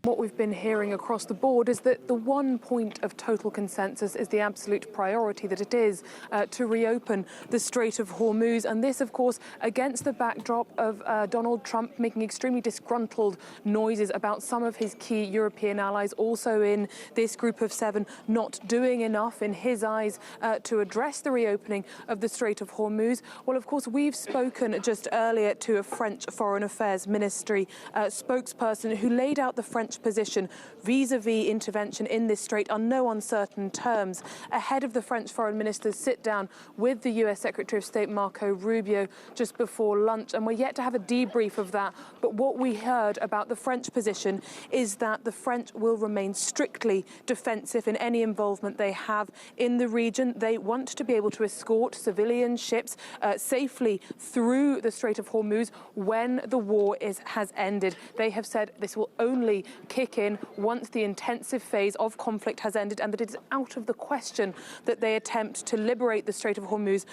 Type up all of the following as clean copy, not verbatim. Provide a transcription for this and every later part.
What we've been hearing across the board is that the one point of total consensus is the absolute priority that it is to reopen the Strait of Hormuz. And this, of course, against the backdrop of Donald Trump making extremely disgruntled noises about some of his key European allies, also in this group of seven, not doing enough, in his eyes, to address the reopening of the Strait of Hormuz. Well, of course, we've spoken just earlier to a French Foreign Affairs Ministry spokesperson who laid out the French position vis-a-vis intervention in this strait on no uncertain terms ahead of the French foreign minister's sit-down with the US Secretary of State Marco Rubio just before lunch. And we're yet to have a debrief of that. But what we heard about the French position is that the French will remain strictly defensive in any involvement they have in the region. They want to be able to escort civilian ships safely through the Strait of Hormuz when the war has ended. They have said this will only kick in once the intensive phase of conflict has ended, and that it is out of the question that they attempt to liberate the Strait of Hormuz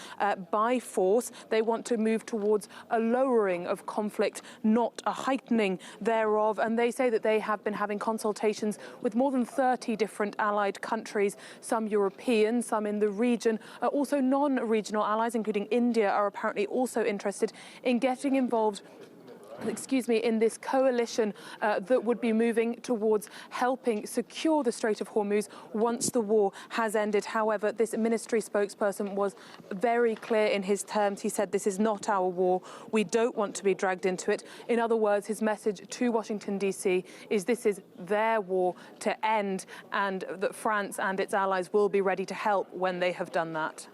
by force. They want to move towards a lowering of conflict, not a heightening thereof. And they say that they have been having consultations with more than 30 different allied countries, some European, some in the region, also non-regional allies, including India, are apparently also interested in getting involved in this coalition that would be moving towards helping secure the Strait of Hormuz once the war has ended. However, this ministry spokesperson was very clear in his terms. He said, this is not our war. We don't want to be dragged into it. In other words, his message to Washington, D.C. is this is their war to end, and that France and its allies will be ready to help when they have done that.